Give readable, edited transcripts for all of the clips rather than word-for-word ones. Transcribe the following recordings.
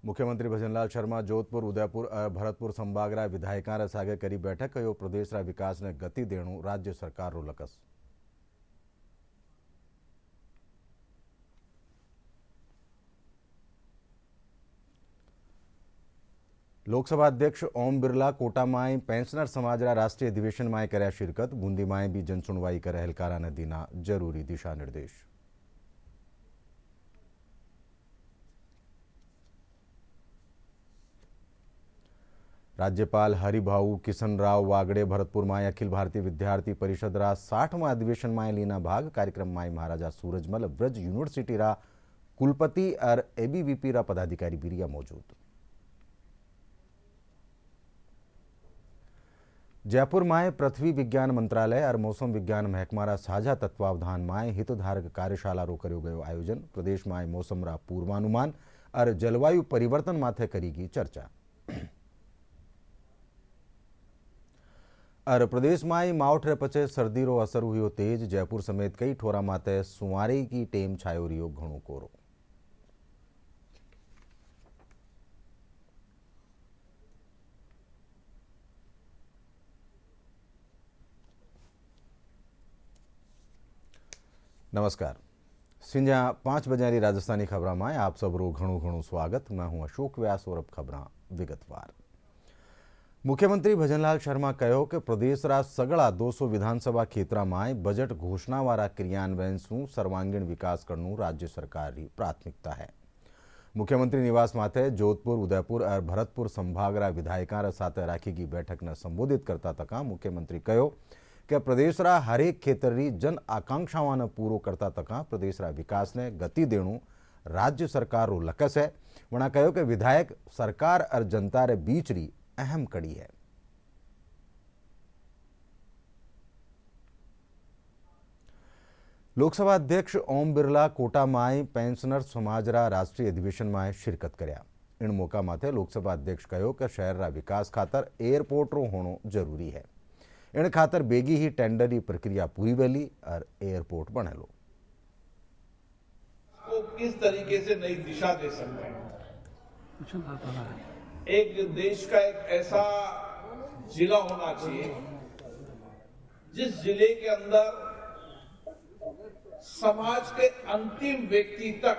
मुख्यमंत्री भजनलाल शर्मा जोधपुर उदयपुर भरतपुर संभागरा विधायकों सागे करी बैठक कहो प्रदेश विकास ने गति देणु राज्य सरकार रो लकस। लोकसभा अध्यक्ष ओम बिरला कोटा में पेंशनर समाजरा राष्ट्रीय अधिवेशन में कर्या शिरकत। बूंदी में भी जनसुनवाई करे हेलकारा ने दीना जरूरी दिशा निर्देश। राज्यपाल हरिभाऊ किशनराव वागड़े भरतपुर में अखिल भारतीय विद्यार्थी परिषद रा 60वां अधिवेशन में लीना भाग। कार्यक्रम में महाराजा सूरजमल ब्रज यूनिवर्सिटी रा कुलपति और एबीवीपी रा पदाधिकारी बिरिया मौजूद। जयपुर में पृथ्वी विज्ञान मंत्रालय और मौसम विज्ञान महकमा रा साझा तत्वावधान में हितधारक कार्यशाला रो कर्यो गयो आयोजन। प्रदेश में मौसम रा पूर्वानुमान और जलवायु परिवर्तन माथे करेगी चर्चा। और प्रदेश में मावठ रे पचे सर्दी रो असर हुई तेज। जयपुर समेत कई ठोरा माते सुमारी की टेम छायो रियो घणो कोरो। नमस्कार, सिंजा 5 बजे राजस्थानी खबरों में आप सबरो घणु स्वागत। मैं हूं अशोक व्यास और अब खबरां विगतवार। मुख्यमंत्री भजनलाल शर्मा कहो कि प्रदेश रा सगड़ा 200 विधानसभा क्षेत्र में बजट घोषणा वाला क्रियान्वयन सु सर्वांगीण विकास करनु राज्य सरकार की प्राथमिकता है। मुख्यमंत्री निवास माथे जोधपुर उदयपुर और भरतपुर संभागरा विधायकों साथ राखी की बैठक ने संबोधित करता तका मुख्यमंत्री कहो कि प्रदेश रा हरेक क्षेत्र री जन आकांक्षाओं ने पूरो करता तका प्रदेश रा विकास ने गति देणु राज्य सरकार रो लक्ष्य है। वणा कहो कि विधायक सरकार और जनता रे बीच री अहम कड़ी है। लोकसभा अध्यक्ष ओम बिरला कोटा में पेंशनर समाजरा राष्ट्रीय अधिवेशन में शिरकत कर्या। इन मौका माथे लोकसभा अध्यक्ष कहो कि शहर रा विकास खातर एयरपोर्ट रो होनो जरूरी है। इन खातर बेगी ही टेंडर की प्रक्रिया पूरी वेली और एयरपोर्ट बनेलो। को किस तरीके से नई दिशा दे सकते हैं। एक देश का एक ऐसा जिला होना चाहिए जिस जिले के अंदर समाज के अंतिम व्यक्ति तक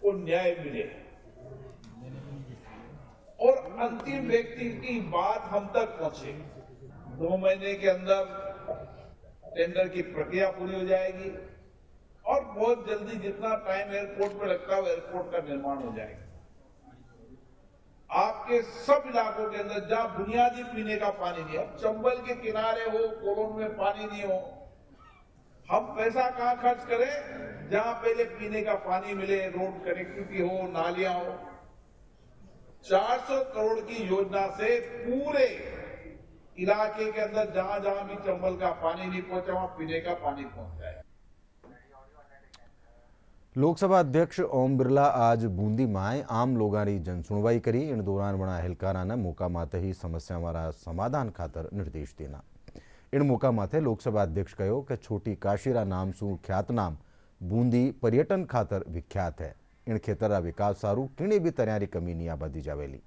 को न्याय मिले और अंतिम व्यक्ति की बात हम तक पहुंचे। 2 महीने के अंदर टेंडर की प्रक्रिया पूरी हो जाएगी और बहुत जल्दी जितना टाइम एयरपोर्ट में लगता है एयरपोर्ट का निर्माण हो जाएगा। आपके सब इलाकों के अंदर जहां बुनियादी पीने का पानी नहीं हो, चंबल के किनारे हो, कोलोन में पानी नहीं हो, हम पैसा कहां खर्च करें जहां पहले पीने का पानी मिले, रोड कनेक्टिविटी हो, नालियां हो। 400 करोड़ की योजना से पूरे इलाके के अंदर जहां जहां भी चंबल का पानी नहीं पहुंचा वहां पीने का पानी पहुंच जाए। लोकसभा अध्यक्ष ओम बिरला आज बूंदी में आम लोगों की जनसुनवाई करी। इन दौरान बना एहलकारा ने मौका माते ही समस्या वाला समाधान खातर निर्देश देना। इन मौका माथे लोकसभा अध्यक्ष कहो कि छोटी काशीरा नाम सु ख्यातनाम बूंदी पर्यटन खातर विख्यात है। इन क्षेत्र का विकास सारू किणी भी तरह कमी नहीं आबादी जावेली।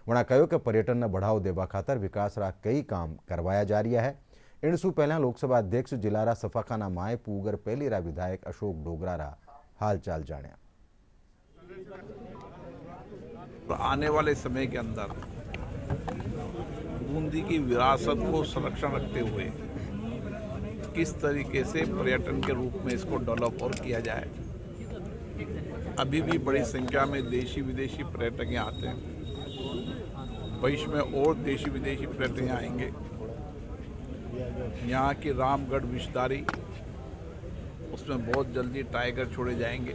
वणा कहो कि पर्यटन ने बढ़ाव देवा खातर विकास रा कई काम करवाया जा रहा है। इन सु पहला लोकसभा अध्यक्ष जिला रा सफाखाना माए पूगर पहली रा विधायक अशोक डोगरा रा हाल चाल जाने। आने वाले समय के अंदर बूंदी की विरासत को संरक्षण रखते हुए किस तरीके से पर्यटन के रूप में इसको डेवलप और किया जाए। अभी भी बड़ी संख्या में देशी विदेशी पर्यटक यहाँ आते हैं। भविष्य में और देशी विदेशी पर्यटक यहाँ आएंगे। यहाँ की रामगढ़ विषधारी उसमें बहुत जल्दी टाइगर छोड़े जाएंगे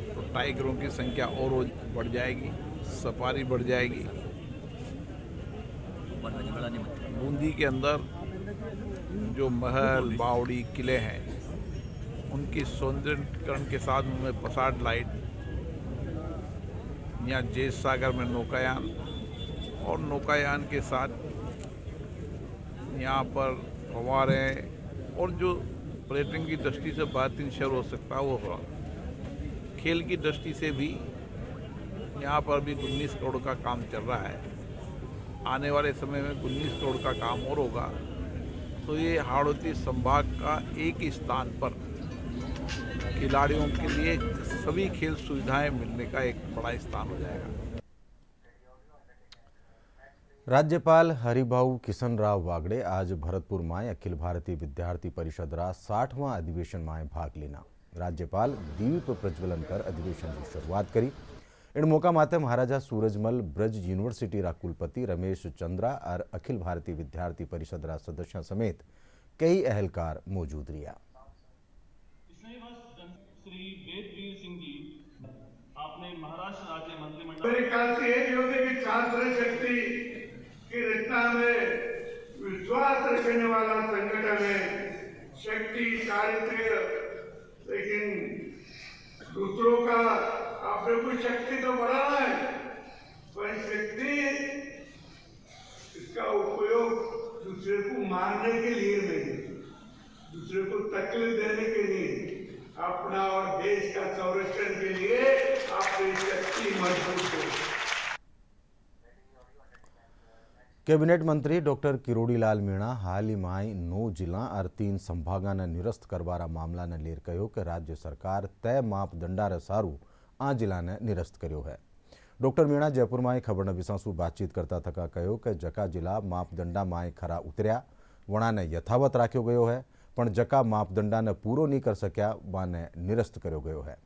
तो टाइगरों की संख्या और बढ़ जाएगी, सफारी बढ़ जाएगी। बूंदी के अंदर जो महल बावड़ी किले हैं उनकी सौंदर्यीकरण के साथ उनमें पसाड लाइट, यहाँ जेस सागर में नौकायान और नौकायान के साथ यहाँ पर फव्वारे और जो पर्यटन की दृष्टि से बेहतरीन शहर हो सकता है वो होगा। खेल की दृष्टि से भी यहाँ पर भी 19 करोड़ का काम चल रहा है। आने वाले समय में 19 करोड़ का काम और होगा, तो ये हाड़ौती संभाग का एक ही स्थान पर खिलाड़ियों के लिए सभी खेल सुविधाएं मिलने का एक बड़ा स्थान हो जाएगा। राज्यपाल हरिभाऊ किशनराव वागड़े आज भरतपुर में अखिल भारतीय विद्यार्थी परिषद रा 60वां अधिवेशन में भाग लेना। राज्यपाल दीप प्रज्वलन कर अधिवेशन की शुरुआत करी। इन मौका माते महाराजा सूरजमल ब्रज यूनिवर्सिटी रा कुलपति रमेश चंद्रा और अखिल भारतीय विद्यार्थी परिषद रा सदस्यों समेत कई अहलकार मौजूद रहा। श्री वेदवीर सिंह जी, आपने महाराष्ट्र राज्य मंत्रिमंडल मेरे ख्याल से एक होते कि छात्र शक्ति की रचना में विश्वास रखने वाला संगठन है, शक्ति चारित्र्य, लेकिन दूसरों का आपने कुछ शक्ति तो बढ़ाना है, पर शक्ति इसका उपयोग दूसरे को मारने के लिए नहीं, दूसरे को तकलीफ देने के लिए, अपना और देश का संरक्षण के लिए आपकी शक्ति मजबूत हो। कैबिनेट मंत्री डॉक्टर किरोड़ीलाल मीणा हाल ही में 9 जिला और 3 संभागा ने निरस्त करवारा मामला ने लेर कहो कि राज्य सरकार तय मापदंडा रे सारू आ जिला ने निरस्त कर्यो है। डॉक्टर मीणा जयपुर में खबर विसासु बातचीत करता थका कहो कि जका जिला मापदंडा में खरा उतर्या वणा ने यथावत राख्यो गयो है, पण जका मापदंडा ने पूरो नहीं कर सक्या वाने निरस्त कर्यो गयो है।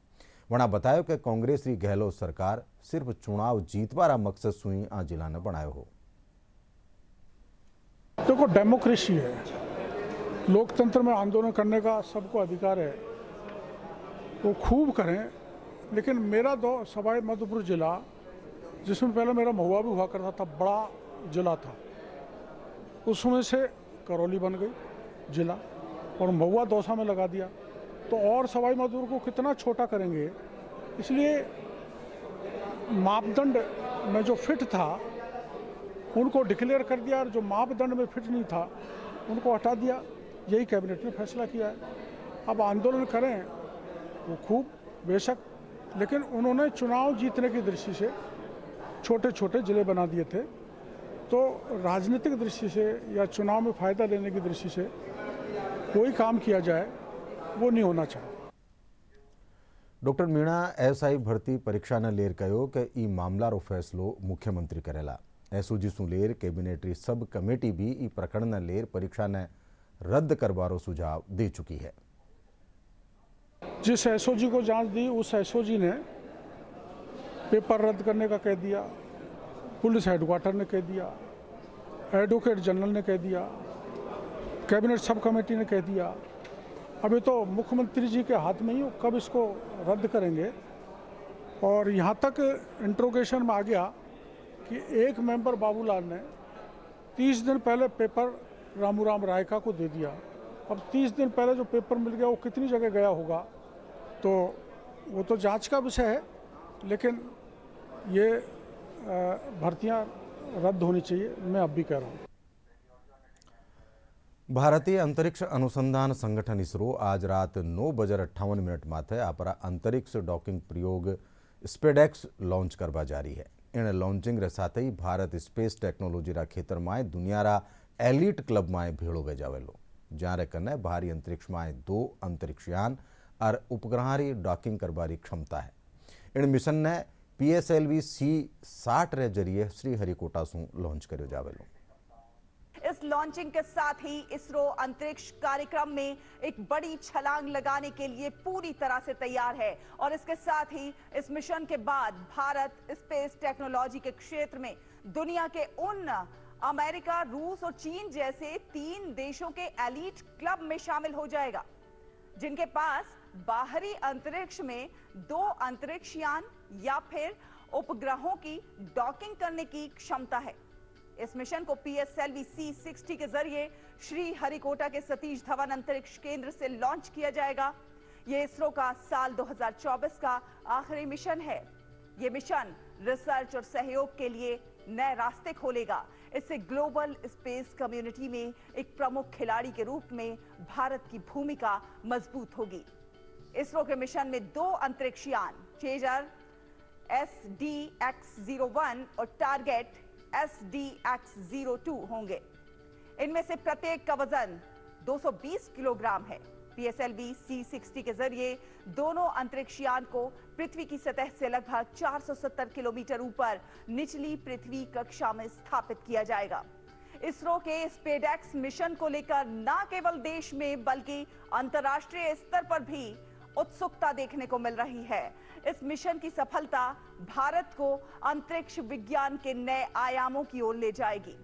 वणा बतायो कि कांग्रेस री गहलोत सरकार सिर्फ चुनाव जीतवारा मकसद सुई आ जिला ने बनायो हो। देखो, डेमोक्रेसी है, लोकतंत्र में आंदोलन करने का सबको अधिकार है, वो खूब करें। लेकिन मेरा सवाई माधोपुर जिला, जिसमें पहले मेरा महुआ भी हुआ करता था, बड़ा जिला था, उसमें से करौली बन गई जिला और महुआ दौसा में लगा दिया, तो और सवाई माधोपुर को कितना छोटा करेंगे। इसलिए मापदंड में जो फिट था उनको डिक्लेयर कर दिया और जो मापदंड में फिट नहीं था उनको हटा दिया। यही कैबिनेट ने फैसला किया है। अब आंदोलन करें वो खूब बेशक, लेकिन उन्होंने चुनाव जीतने की दृष्टि से छोटे छोटे जिले बना दिए थे, तो राजनीतिक दृष्टि से या चुनाव में फ़ायदा लेने की दृष्टि से कोई काम किया जाए वो नहीं होना चाहिए। डॉक्टर मीणा एसआई भर्ती परीक्षा ने लेर कहो कि ई मामला रो फैसलो मुख्यमंत्री करेला। एसओजी सु लेर कैबिनेटरी सब कमेटी भी ई प्रकरण ने लेर परीक्षा ने रद्द करवारो सुझाव दे चुकी है। जिस एसओजी को जांच दी उस एसओजी ने पेपर रद्द करने का कह दिया, पुलिस हेडक्वार्टर ने कह दिया, एडवोकेट जनरल ने कह दिया, कैबिनेट सब कमेटी ने कह दिया। अभी तो मुख्यमंत्री जी के हाथ में ही कब इसको रद्द करेंगे। और यहाँ तक इंट्रोगेशन में आ गया कि एक मेंबर बाबूलाल ने 30 दिन पहले पेपर रामूराम रायका को दे दिया। अब 30 दिन पहले जो पेपर मिल गया वो कितनी जगह गया होगा, तो वो तो जांच का विषय है, लेकिन ये भर्तियां रद्द होनी चाहिए, मैं अब भी कह रहा हूँ। भारतीय अंतरिक्ष अनुसंधान संगठन इसरो आज रात 9:58 माथे आपरा अंतरिक्ष डॉकिंग प्रयोग स्पेडेक्स लॉन्च करवा जारी है। इन लॉन्चिंग रे साथ ही भारत स्पेस टेक्नोलॉजी रा खेतर में दुनिया रा एलिट क्लब में भेड़ो गजावेलो, जहाँ रे कने भारी अंतरिक्ष में 2 अंतरिक्षयान और उपग्रह डॉकिंग करवारी क्षमता है। इन मिशन ने PSLV C-60 रे जरिए श्रीहरिकोटा सु लॉन्च करो जावेलो। इस लॉन्चिंग के साथ ही इसरो अंतरिक्ष कार्यक्रम में एक बड़ी छलांग लगाने के लिए पूरी तरह से तैयार है और इसके साथ ही इस मिशन के बाद भारत स्पेस टेक्नोलॉजी के क्षेत्र में दुनिया के उन अमेरिका, रूस और चीन जैसे 3 देशों के एलीट क्लब में शामिल हो जाएगा, जिनके पास बाहरी अंतरिक्ष में 2 अंतरिक्षयान या फिर उपग्रहों की डॉकिंग करने की क्षमता है। इस मिशन को PSLV C-60 के जरिए श्रीहरिकोटा के सतीश धवन अंतरिक्ष केंद्र से लॉन्च किया जाएगा। यह इसरो का साल 2024 का आखिरी मिशन है। यह मिशन रिसर्च और सहयोग के लिए नए रास्ते खोलेगा। इससे ग्लोबल स्पेस कम्युनिटी में एक प्रमुख खिलाड़ी के रूप में भारत की भूमिका मजबूत होगी। इसरो के मिशन में 2 अंतरिक्षयान चेजर SDX-01 और टारगेट SDX-02 होंगे। इनमें से प्रत्येक का वजन 220 किलोग्राम है। PSLV C-60 के जरिए दोनों अंतरिक्ष यान को पृथ्वी की सतह से लगभग 470 किलोमीटर ऊपर निचली पृथ्वी कक्षा में स्थापित किया जाएगा। इसरो के स्पेसएक्स मिशन को लेकर न केवल देश में बल्कि अंतर्राष्ट्रीय स्तर पर भी उत्सुकता देखने को मिल रही है। इस मिशन की सफलता भारत को अंतरिक्ष विज्ञान के नए आयामों की ओर ले जाएगी।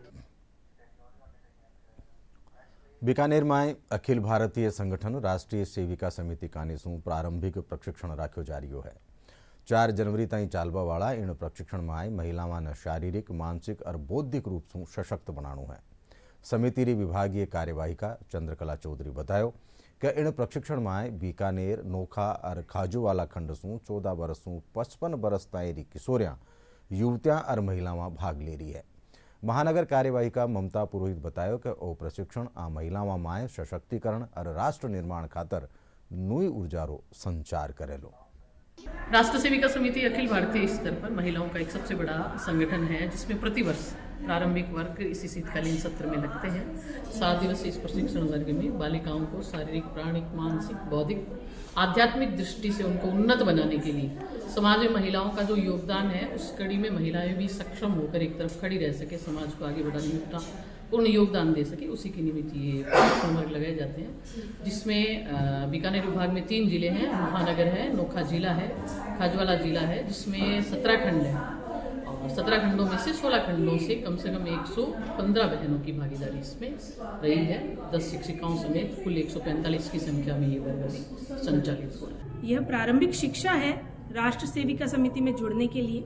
बीकानेर में अखिल भारतीय संगठन राष्ट्रीय सेविका समिति कानीसू प्रारंभिक प्रशिक्षण राख्यो जा रह्यो है। 4 जनवरी ताईं चालवा वाला इन प्रशिक्षण में महिलाओं शारीरिक, मानसिक और बौद्धिक रूप से सशक्त बनाणु है। समिति री विभागीय कार्यवाहिका चंद्रकला चौधरी बतायो कि इन प्रशिक्षण में बीकानेर, नोखा और खाजूवाला खंड सू 14 वर्ष सू 55 वर्ष ताईं री किशोरियां, युवतियां और महिलावां भाग ले रही है। महानगर कार्यवाहिका ममता पुरोहित बतायो कि ओ प्रशिक्षण आ महिलाओं में सशक्तिकरण और राष्ट्र निर्माण खातर नई ऊर्जा रो संचार करेलो। राष्ट्र सेविका समिति अखिल भारतीय स्तर पर महिलाओं का एक सबसे बड़ा संगठन है, जिसमें प्रतिवर्ष प्रारंभिक वर्ग इसी शीतकालीन सत्र में लगते हैं। 7 दिवसीय इस प्रशिक्षण वर्ग में बालिकाओं को शारीरिक, प्राणिक, मानसिक, बौद्धिक, आध्यात्मिक दृष्टि से उनको उन्नत बनाने के लिए समाज में महिलाओं का जो योगदान है, उस कड़ी में महिलाएं भी सक्षम होकर एक तरफ खड़ी रह सके, समाज को आगे बढ़ाने में पूर्ण योगदान दे सके, उसी के निमित्त ये प्रशिक्षण वर्ग लगाए जाते हैं। जिसमें बीकानेर विभाग में 3 जिले हैं, महानगर है, नोखा जिला है, खाजवाला जिला है, जिसमें 17 खंड है और 17 खंडों में से 16 खंडों से कम 115 बहनों की भागीदारी इसमें रही है। 10 शिक्षिकाओं समेत कुल 145 की संख्या में ये वर्ग अभी संचालित हो रहा है। यह प्रारंभिक शिक्षा है राष्ट्र सेविका समिति में जुड़ने के लिए,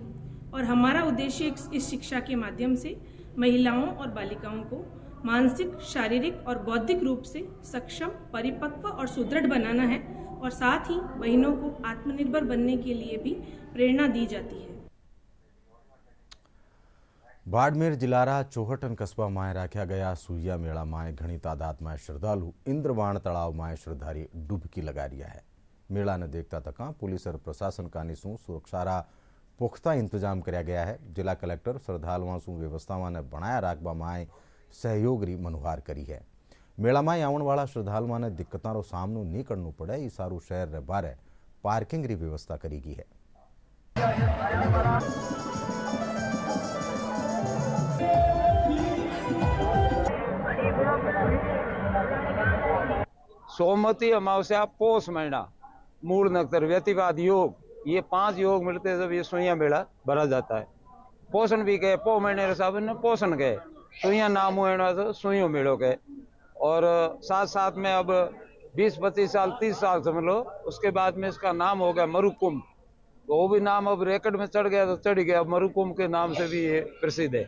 और हमारा उद्देश्य इस शिक्षा के माध्यम से महिलाओं और बालिकाओं को मानसिक, शारीरिक और बौद्धिक रूप से सक्षम, परिपक्व और सुदृढ़ बनाना है, और साथ ही बहनों को आत्मनिर्भर बनने के लिए भी प्रेरणा दी जाती है। बाड़मेर जिलारा चोहटन कस्बा में राख्या गया सुइया मेला में घनी तादाद में श्रद्धालु इंद्रवाण तलाव में श्रद्धारी डुबकी लगा रिया है। मेला ने देखता तक पुलिस और प्रशासन का निशु सुरक्षारा पुख्ता इंतजाम कराया गया है। जिला कलेक्टर श्रद्धालुओं सु व्यवस्थाओं ने बनाया राखवा में सहयोग री मनुहार करी है। मेला में आवन वाला श्रद्धालुओं ने दिक्कतों रो सामनो नहीं करना पड़े, ई सारू शहर रे बारे पार्किंग री व्यवस्था करी गई है। सोमवती अमावस्या, पोष महीना, मूल नक्षत्र, व्यतिवाद योग, ये 5 योग मिलते हैं जब ये सुइया मेला भरा जाता है। पोषण भी कहे, पो महीने साहब ने पोषण कहे, सुइया नाम हुए तो सुइयों मेड़ो कहे। और साथ साथ में अब 20-25 साल 30 साल समझ लो, उसके बाद में इसका नाम हो गया मरुकुंभ। तो वो भी नाम अब रिकॉर्ड में चढ़ गया तो चढ़ गया, अब मरुकुंभ के नाम से भी ये प्रसिद्ध है।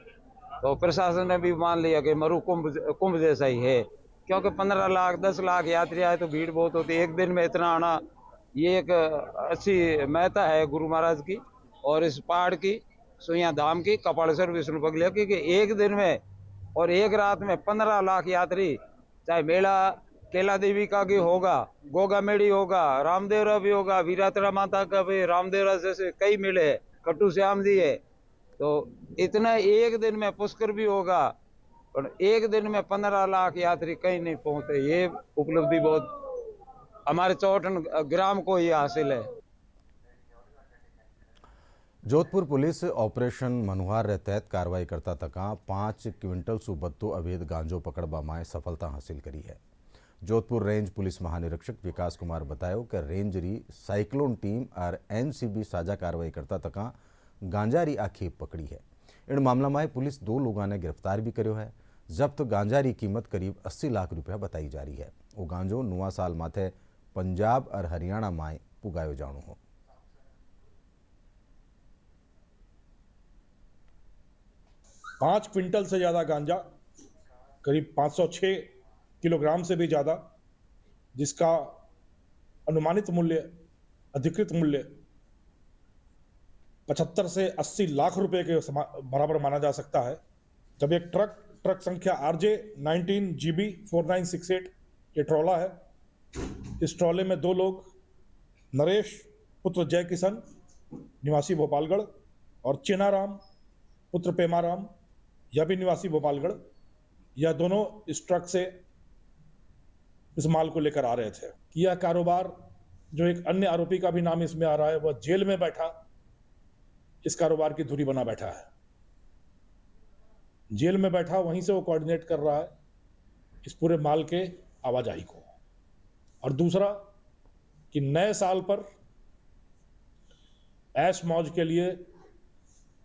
तो प्रशासन ने भी मान लिया कि मरुकुंभ कुंभ जैसा ही है, क्योंकि 15 लाख 10 लाख यात्री आए तो भीड़ बहुत होती है। एक दिन में इतना आना, ये एक अच्छी महत्ता है गुरु महाराज की और इस पहाड़ की, सुइया धाम की, कपालेश्वर विष्णु बगलिया की, कि एक दिन में और एक रात में 15 लाख यात्री, चाहे मेला केला देवी का भी होगा, गोगा मेड़ी होगा, रामदेवरा भी होगा, वीरातरा माता का भी, रामदेवरा जैसे कई मेले है, कट्टू श्याम जी है, तो इतना एक दिन में पुष्कर भी होगा। और एक दिन में 15 लाख यात्री कहीं नहीं पहुंचते, ये उपलब्धि बहुत हमारे चौहटन ग्राम को ही हासिल है। जोधपुर पुलिस ऑपरेशन मनुहार रे तहत कार्रवाई करता तक 5 क्विंटल सु बत्तो अवैध गांजो पकड़वा में सफलता हासिल करी है। जोधपुर रेंज पुलिस महानिरीक्षक विकास कुमार बतायो कि रेंज री साइक्लोन टीम और एनसीबी साझा कार्रवाई करता तक गांजा री आखेप पकड़ी है। इन मामला में पुलिस 2 लोगों ने गिरफ्तार भी कर्यो है। जब्त गांजा री कीमत करीब 80 लाख रुपया बताई जा रही है। वो गांजो नुआ साल माथे पंजाब और हरियाणा में पुगायो जाणो हो। पाँच क्विंटल से ज़्यादा गांजा, करीब 506 किलोग्राम से भी ज़्यादा, जिसका अनुमानित मूल्य, अधिकृत मूल्य 75 से 80 लाख रुपए के बराबर माना जा सकता है। जब एक ट्रक संख्या RJ 19 GB 4968 ये ट्रॉला है। इस ट्रॉले में 2 लोग, नरेश पुत्र जय किशन निवासी भोपालगढ़, और चेनाराम पुत्र पेमाराम, यह भी निवासी भोपालगढ़, यह दोनों इस ट्रक से इस माल को लेकर आ रहे थे। यह कारोबार, जो एक अन्य आरोपी का भी नाम इसमें आ रहा है, वह जेल में बैठा इस कारोबार की धुरी बना बैठा है। जेल में बैठा, वहीं से वो कोऑर्डिनेट कर रहा है इस पूरे माल के आवाजाही को। और दूसरा कि नए साल पर ऐश मौज के लिए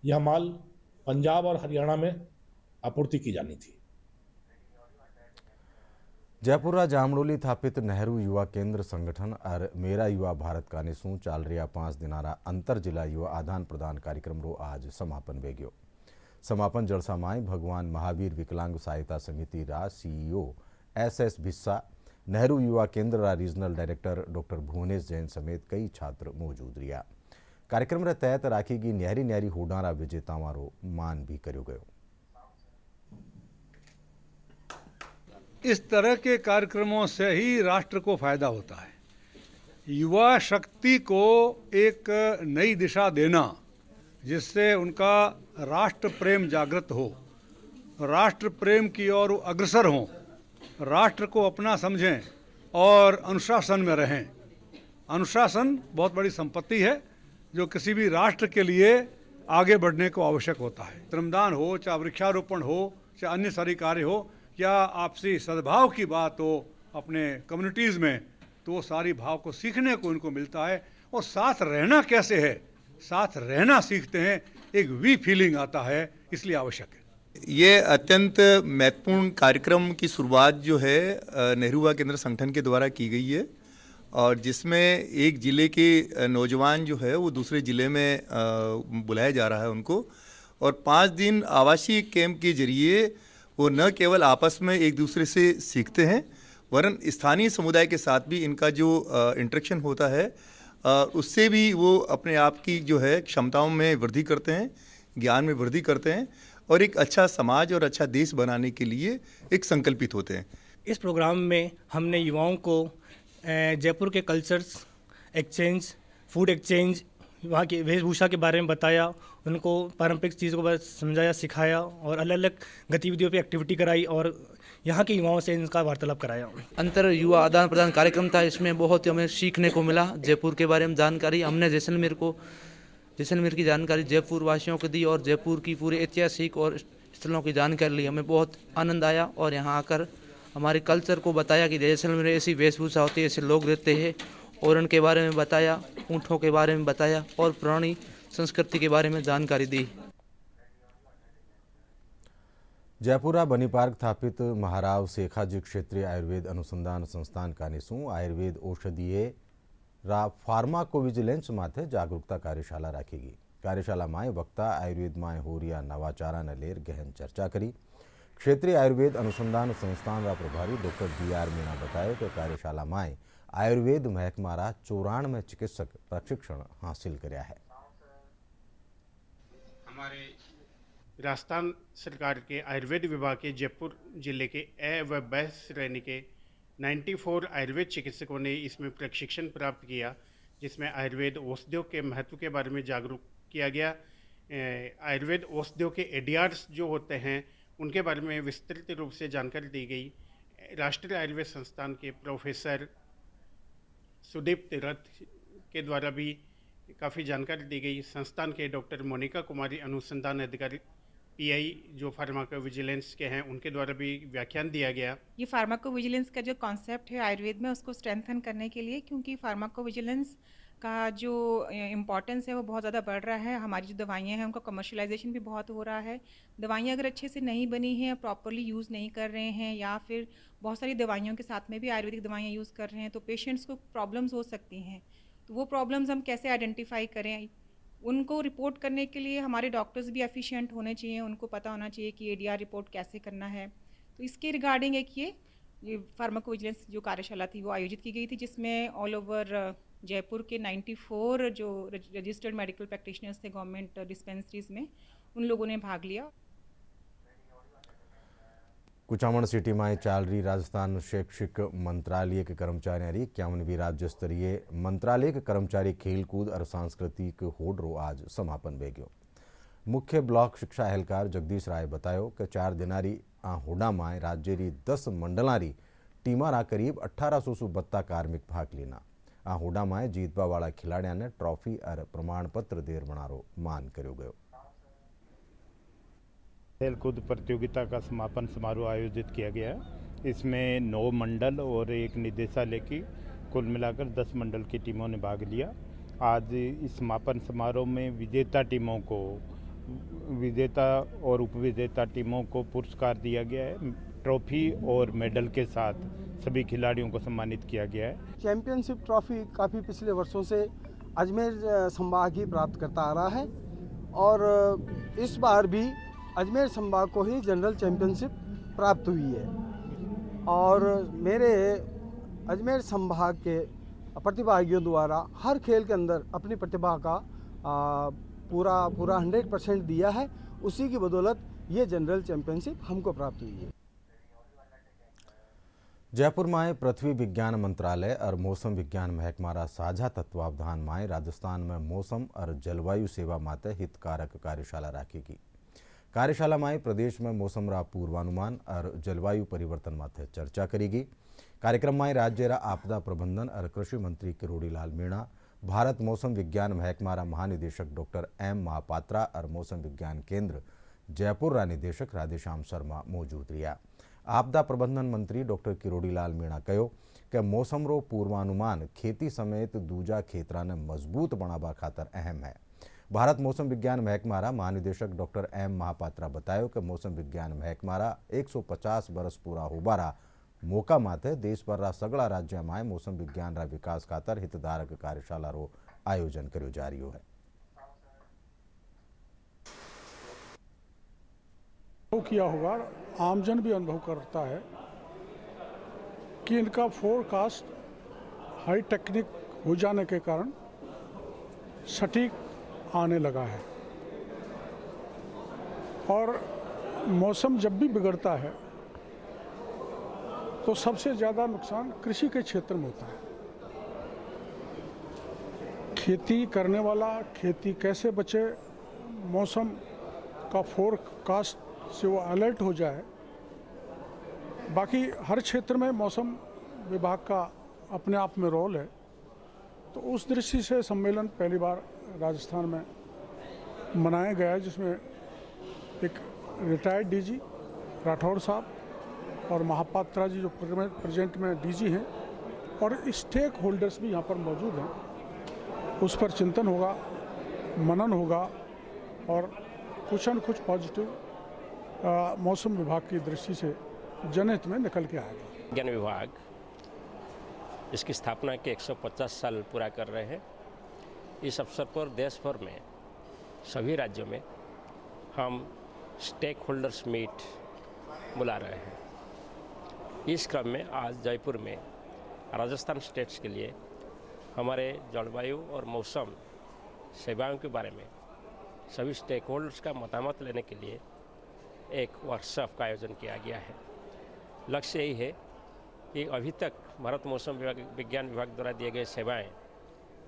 यह माल पंजाब और हरियाणा में आपूर्ति की जानी थी। जयपुरा जामडोली स्थापित नेहरू युवा केंद्र संगठन और मेरा युवा भारत का निशू चाल रहा 5 दिनारा अंतर जिला युवा आदान प्रदान कार्यक्रम रो आज समापन वेग्यो। समापन जलसा में भगवान महावीर विकलांग सहायता समिति रा सीईओ SS भिस्सा, नेहरू युवा केंद्र रा regional director doctor Bhuvnesh Jain समेत कई छात्र मौजूद रहा। कार्यक्रम रे तहत राखी गई न्यारी न्यारी होडारा विजेताओं रो मान भी करो गयो। इस तरह के कार्यक्रमों से ही राष्ट्र को फायदा होता है। युवा शक्ति को एक नई दिशा देना, जिससे उनका राष्ट्र प्रेम जागृत हो, राष्ट्र प्रेम की ओर अग्रसर हों, राष्ट्र को अपना समझें और अनुशासन में रहें। अनुशासन बहुत बड़ी संपत्ति है जो किसी भी राष्ट्र के लिए आगे बढ़ने को आवश्यक होता है। श्रमदान हो, चाहे वृक्षारोपण हो, चाहे अन्य सारी कार्य हो, या आपसी सद्भाव की बात हो अपने कम्युनिटीज़ में, तो वो सारी भाव को सीखने को इनको मिलता है। और साथ रहना कैसे है, साथ रहना सीखते हैं, एक वी फीलिंग आता है, इसलिए आवश्यक है। ये अत्यंत महत्वपूर्ण कार्यक्रम की शुरुआत जो है नेहरू युवा केंद्र संगठन के द्वारा की गई है, और जिसमें एक ज़िले के नौजवान जो है वो दूसरे ज़िले में बुलाया जा रहा है उनको, और 5 दिन आवासीय कैंप के जरिए वो न केवल आपस में एक दूसरे से सीखते हैं, वरन स्थानीय समुदाय के साथ भी इनका जो इंटरेक्शन होता है उससे भी वो अपने आप की जो है क्षमताओं में वृद्धि करते हैं, ज्ञान में वृद्धि करते हैं, और एक अच्छा समाज और अच्छा देश बनाने के लिए एक संकल्पित होते हैं। इस प्रोग्राम में हमने युवाओं को जयपुर के कल्चर्स एक्सचेंज, फूड एक्सचेंज, वहाँ की वेशभूषा के बारे में बताया, उनको पारंपरिक चीज़ों को समझाया, सिखाया, और अलग अलग गतिविधियों पे एक्टिविटी कराई, और यहाँ के युवाओं से इनका वार्तालाप कराया। अंतर युवा आदान प्रदान कार्यक्रम था, इसमें बहुत ही हमें सीखने को मिला। जयपुर के बारे में जानकारी हमने जैसलमेर की जानकारी जयपुर वासियों को दी, और जयपुर की पूरी ऐतिहासिक और स्थलों की जानकारी ली। हमें बहुत आनंद आया, और यहाँ आकर हमारे कल्चर को बताया कि जैसलमेर ऐसी वेशभूषा होती है, ऐसे लोग रहते हैं, और उनके बारे में बताया, ऊँटों के बारे में बताया, और पुरानी संस्कृति के बारे में जानकारी दी। जयपुरा बनी पार्क स्थापित महाराव सेखाजी क्षेत्रीय आयुर्वेद अनुसंधान संस्थान का निशू आयुर्वेद औषधीय रा फार्माकोविजिलेंस माथे जागरूकता कार्यशाला राखेगी। कार्यशाला में वक्ता आयुर्वेद में हो रहा नवाचारा ने लेर गहन चर्चा करी। क्षेत्रीय आयुर्वेद अनुसंधान संस्थान रा प्रभारी डॉक्टर DR मीणा बताया कि कार्यशाला में आयुर्वेद महकमा रा 94 चिकित्सक प्रशिक्षण हासिल करया है। हमारे राजस्थान सरकार के आयुर्वेद विभाग के जयपुर जिले के ए व ब श्रेणी के 94 आयुर्वेद चिकित्सकों ने इसमें प्रशिक्षण प्राप्त किया, जिसमें आयुर्वेद औषधियों के महत्व के बारे में जागरूक किया गया। आयुर्वेद औषधियों के ADRs जो होते हैं उनके बारे में विस्तृत रूप से जानकारी दी गई। राष्ट्रीय आयुर्वेद संस्थान के प्रोफेसर सुदीप तीरथ के द्वारा भी काफ़ी जानकारी दी गई। संस्थान के डॉक्टर मोनिका कुमारी अनुसंधान अधिकारी PI जो फार्माकोविजिलेंस के हैं, उनके द्वारा भी व्याख्यान दिया गया। ये फार्माकोविजिलेंस का जो कॉन्सेप्ट है आयुर्वेद में, उसको स्ट्रेंथन करने के लिए, क्योंकि फार्माकोविजिलेंस का जो इम्पोर्टेंस है वो बहुत ज़्यादा बढ़ रहा है। हमारी जो दवाइयाँ हैं उनका कमर्शलाइजेशन भी बहुत हो रहा है। दवाइयाँ अगर अच्छे से नहीं बनी हैं, प्रॉपरली यूज़ नहीं कर रहे हैं, या फिर बहुत सारी दवाइयों के साथ में भी आयुर्वेदिक दवाइयाँ यूज़ कर रहे हैं, तो पेशेंट्स को प्रॉब्लम्स हो सकती हैं। तो वो प्रॉब्लम्स हम कैसे आइडेंटिफाई करें, उनको रिपोर्ट करने के लिए हमारे डॉक्टर्स भी एफिशिएंट होने चाहिए, उनको पता होना चाहिए कि ADR रिपोर्ट कैसे करना है। तो इसके रिगार्डिंग एक ये फार्माकोविजिलेंस जो कार्यशाला थी वो आयोजित की गई थी, जिसमें ऑल ओवर जयपुर के 94 जो रजिस्टर्ड मेडिकल प्रैक्टिशनर्स थे गवर्नमेंट डिस्पेंसरीज में, उन लोगों ने भाग लिया। कुचामण सिटी में चाल रही राजस्थान शैक्षिक मंत्रालय के कर्मचारी 51वीं राज्य स्तरीय मंत्रालय के कर्मचारी खेलकूद और सांस्कृतिक होडरो आज समापन वे गयो। मुख्य ब्लॉक शिक्षा एहलकार जगदीश राय बतायो कि 4 दिनारी आ होडा में राज्य री 10 मंडलारी टीमारा करीब 1872 कार्मिक भाग लेना। आ होडा में जीतवा वाला खिलाड़िया ने ट्रॉफी और प्रमाण पत्र देर बनारो मान करो गयो। खेलकूद प्रतियोगिता का समापन समारोह आयोजित किया गया है। इसमें 9 मंडल और एक निदेशालय की कुल मिलाकर 10 मंडल की टीमों ने भाग लिया। आज इस समापन समारोह में विजेता और उपविजेता टीमों को पुरस्कार दिया गया है। ट्रॉफी और मेडल के साथ सभी खिलाड़ियों को सम्मानित किया गया है। चैंपियनशिप ट्रॉफी काफ़ी पिछले वर्षों से अजमेर संभाग ही प्राप्त करता आ रहा है और इस बार भी अजमेर संभाग को ही जनरल चैंपियनशिप प्राप्त हुई है और मेरे अजमेर संभाग के प्रतिभागियों द्वारा हर खेल के अंदर अपनी प्रतिभा का पूरा 100% दिया है। उसी की बदौलत ये जनरल चैंपियनशिप हमको प्राप्त हुई है। जयपुर में पृथ्वी विज्ञान मंत्रालय और मौसम विज्ञान महकमारा साझा तत्वावधान में राजस्थान में मौसम और जलवायु सेवा माते हितकारक कार्यशाला राखेगी। कार्यशाला में प्रदेश में मौसम रा पूर्वानुमान और जलवायु परिवर्तन माथे चर्चा करेगी। कार्यक्रम में राज्य रा आपदा प्रबंधन और कृषि मंत्री किरोड़ीलाल मीणा, भारत मौसम विज्ञान महकमारा महानिदेशक डॉक्टर एम महापात्रा और मौसम विज्ञान केंद्र जयपुर रा निदेशक राधेश्याम शर्मा मौजूद रहा। आपदा प्रबंधन मंत्री डॉक्टर किरोड़ीलाल मीणा कहो कि मौसम रो पूर्वानुमान खेती समेत दूजा क्षेत्रा ने मजबूत बनावा खातर अहम है। भारत मौसम विज्ञान महकमारा महानिदेशक डॉक्टर एम महापात्रा बतायो कि मौसम विज्ञान महकमारा 150 वर्ष पूरा होबारा मौका माथे देश भर सगड़ा राज्य में मौसम विज्ञान रा विकास खातर हितधारक कार्यशाला रो आयोजन करो जा रही है। किया होगा, आमजन भी अनुभव करता है कि इनका फोरकास्ट हाई टेक्निक हो जाने के कारण सटीक आने लगा है और मौसम जब भी बिगड़ता है तो सबसे ज़्यादा नुकसान कृषि के क्षेत्र में होता है। खेती करने वाला खेती कैसे बचे, मौसम का फोरकास्ट से वो अलर्ट हो जाए। बाकी हर क्षेत्र में मौसम विभाग का अपने आप में रोल है, तो उस दृष्टि से सम्मेलन पहली बार राजस्थान में मनाया गया, जिसमें एक रिटायर्ड डीजी राठौड़ साहब और महापात्रा जी जो प्रेजेंट में डीजी हैं और स्टेक होल्डर्स भी यहाँ पर मौजूद हैं। उस पर चिंतन होगा, मनन होगा और कुछ न कुछ पॉजिटिव मौसम विभाग की दृष्टि से जनहित में निकल के आएगा। विज्ञान विभाग इसकी स्थापना के 150 साल पूरा कर रहे हैं। इस अवसर पर देश भर में सभी राज्यों में हम स्टेक होल्डर्स मीट बुला रहे हैं। इस क्रम में आज जयपुर में राजस्थान स्टेट्स के लिए हमारे जलवायु और मौसम सेवाओं के बारे में सभी स्टेक होल्डर्स का मतामत लेने के लिए एक वर्कशॉप का आयोजन किया गया है। लक्ष्य यही है कि अभी तक भारत मौसम विज्ञान विभाग द्वारा दिए गए सेवाएं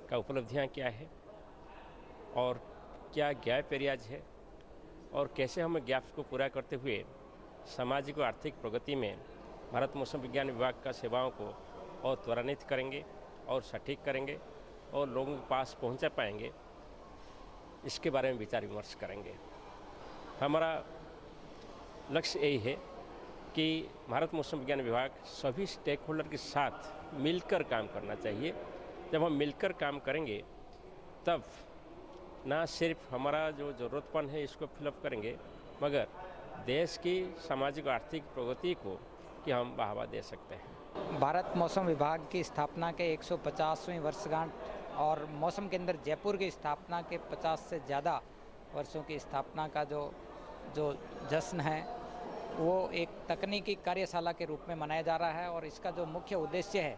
का उपलब्धियां क्या है और क्या गैप एरियाज है और कैसे हम गैप्स को पूरा करते हुए सामाजिक और आर्थिक प्रगति में भारत मौसम विज्ञान विभाग का सेवाओं को और त्वरान्वित करेंगे और सटीक करेंगे और लोगों के पास पहुंचा पाएंगे, इसके बारे में विचार विमर्श करेंगे। हमारा लक्ष्य यही है कि भारत मौसम विज्ञान विभाग सभी स्टेक होल्डर के साथ मिलकर काम करना चाहिए। जब हम मिलकर काम करेंगे तब ना सिर्फ हमारा जो ज़रूरतमंद है इसको फिलअप करेंगे, मगर देश की सामाजिक आर्थिक प्रगति को कि हम बढ़ावा दे सकते हैं। भारत मौसम विभाग की स्थापना के 150वीं वर्षगांठ और मौसम केंद्र जयपुर की स्थापना के 50 से ज़्यादा वर्षों की स्थापना का जो जश्न है वो एक तकनीकी कार्यशाला के रूप में मनाया जा रहा है और इसका जो मुख्य उद्देश्य है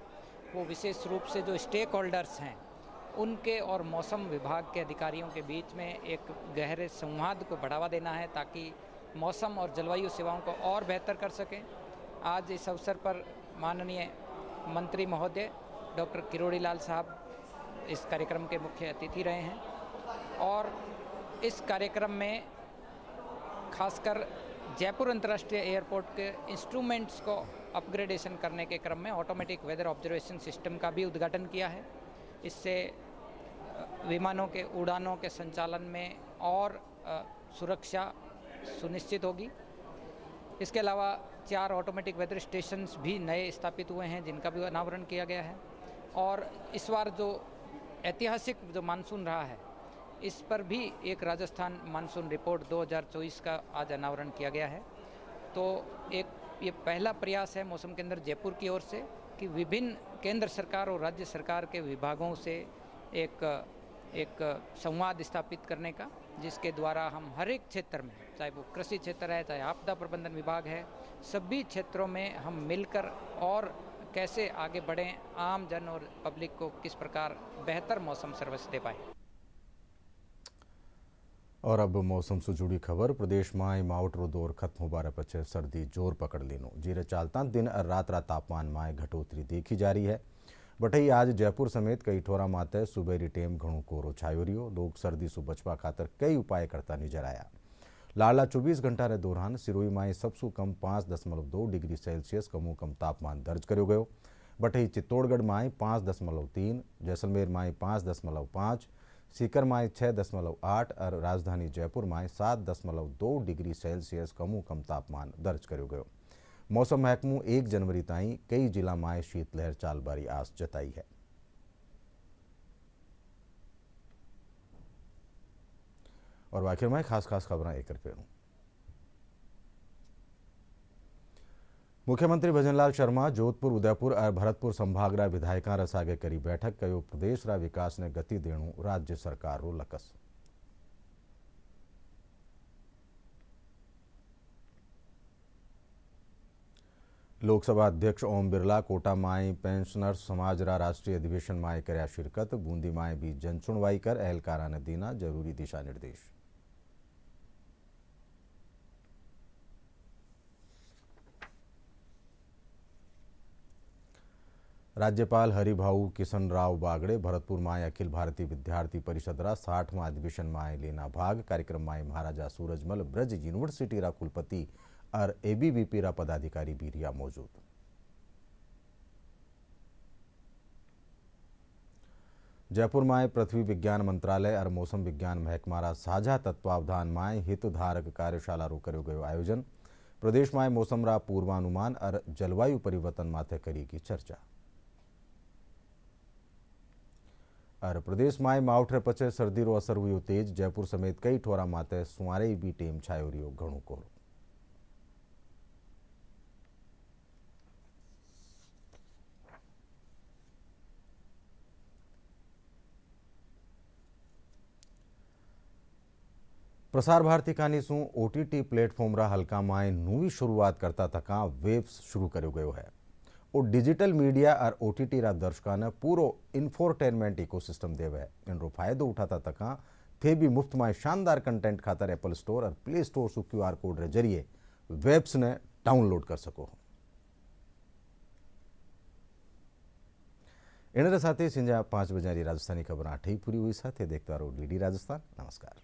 वो विशेष रूप से जो स्टेक होल्डर्स हैं उनके और मौसम विभाग के अधिकारियों के बीच में एक गहरे संवाद को बढ़ावा देना है, ताकि मौसम और जलवायु सेवाओं को और बेहतर कर सकें। आज इस अवसर पर माननीय मंत्री महोदय डॉक्टर किरोड़ी लाल साहब इस कार्यक्रम के मुख्य अतिथि रहे हैं और इस कार्यक्रम में खासकर जयपुर अंतर्राष्ट्रीय एयरपोर्ट के इंस्ट्रूमेंट्स को अपग्रेडेशन करने के क्रम में ऑटोमेटिक वेदर ऑब्जर्वेशन सिस्टम का भी उद्घाटन किया है। इससे विमानों के उड़ानों के संचालन में और सुरक्षा सुनिश्चित होगी। इसके अलावा 4 ऑटोमेटिक वेदर स्टेशंस भी नए स्थापित हुए हैं जिनका भी अनावरण किया गया है। और इस बार जो ऐतिहासिक जो मानसून रहा है इस पर भी एक राजस्थान मानसून रिपोर्ट 2024 का आज अनावरण किया गया है। तो ये पहला प्रयास है मौसम केंद्र जयपुर की ओर से कि विभिन्न केंद्र सरकार और राज्य सरकार के विभागों से एक संवाद स्थापित करने का, जिसके द्वारा हम हर एक क्षेत्र में, चाहे वो कृषि क्षेत्र है, चाहे आपदा प्रबंधन विभाग है, सभी क्षेत्रों में हम मिलकर और कैसे आगे बढ़ें, आम जन और पब्लिक को किस प्रकार बेहतर मौसम सर्विस दे पाए। और अब मौसम से जुड़ी खबर। प्रदेश में मावठरो दौर खत्म होबार पछे सर्दी जोर पकड़ लीनो, जीरे चालता दिन और रात तापमान में घटोतरी देखी जा रही है। बटई आज जयपुर समेत कई ठोरा माते सुबेरी टेम घणो कोरो छायो रह्यो। लोग सर्दी से बचवा खातर कई उपाय करता नजर आया। लाडला 24 घंटा के दौरान सिरोही में सबसु कम 5.2 डिग्री सेल्सियस कमो कम तापमान दर्ज करो गयो। बटई चित्तौड़गढ़ में 5.3, जैसलमेर में 5.5, सीकर में 6.8 और राजधानी जयपुर में 7.2 डिग्री सेल्सियस कमो कम तापमान दर्ज करो गयो। मौसम महकमो 1 जनवरी ताईं कई जिला में शीतलहर चालबारी आस जताई है। और आखिर में खास खबर एक फेरू। मुख्यमंत्री भजनलाल शर्मा जोधपुर, उदयपुर और भरतपुर संभाग विधायकों सागे करी बैठक कयो। प्रदेश रा विकास ने गति देणु राज्य सरकार रो लकस। लोकसभा अध्यक्ष ओम बिरला कोटा में पेंशनर्स समाज रा राष्ट्रीय अधिवेशन में कर्या शिरकत। बूंदी में भी जनसुनवाई कर अहलकारा ने दीना जरूरी दिशा निर्देश। राज्यपाल हरिभाऊ किशन राव बागड़े भरतपुर में अखिल भारतीय विद्यार्थी परिषद रा 60वां अधिवेशन में लेना भाग। कार्यक्रम में महाराजा सूरजमल ब्रज यूनिवर्सिटी रा कुलपति और एबीवीपी रा पदाधिकारी भी रिया मौजूद। जयपुर में पृथ्वी विज्ञान मंत्रालय और मौसम विज्ञान महकमा रा साझा तत्वावधान में हितधारक कार्यशाला रो कर्यो गयो आयोजन। प्रदेश में मौसम रा पूर्वानुमान और जलवायु परिवर्तन माथे करेगी चर्चा। और प्रदेश में मावठरे पछे सर्दी रो असर हुई तेज। जयपुर समेत कई ठोरा माते सुमारे भी टेम छायो रह्यो घणो कोरो। प्रसार भारती खानी सु ओटीटी प्लेटफॉर्म रा हल्का में नवी शुरुआत करता तका वेब्स शुरू कर्यो गयो है। और डिजिटल मीडिया और ओटीटी रा दर्शकों ने पूरो इंफोटेनमेंट इकोसिस्टम देवे है। इनरो फायदो उठाता तका थे भी मुफ्त में शानदार कंटेंट खातर एप्पल स्टोर और प्ले स्टोर सु QR कोड रे जरिए वेब्स ने डाउनलोड कर सको। इन साथ ही संजा 5 बजे राजस्थानी खबर 8 पूरी हुई। साथ देखता रहो DD राजस्थान। नमस्कार।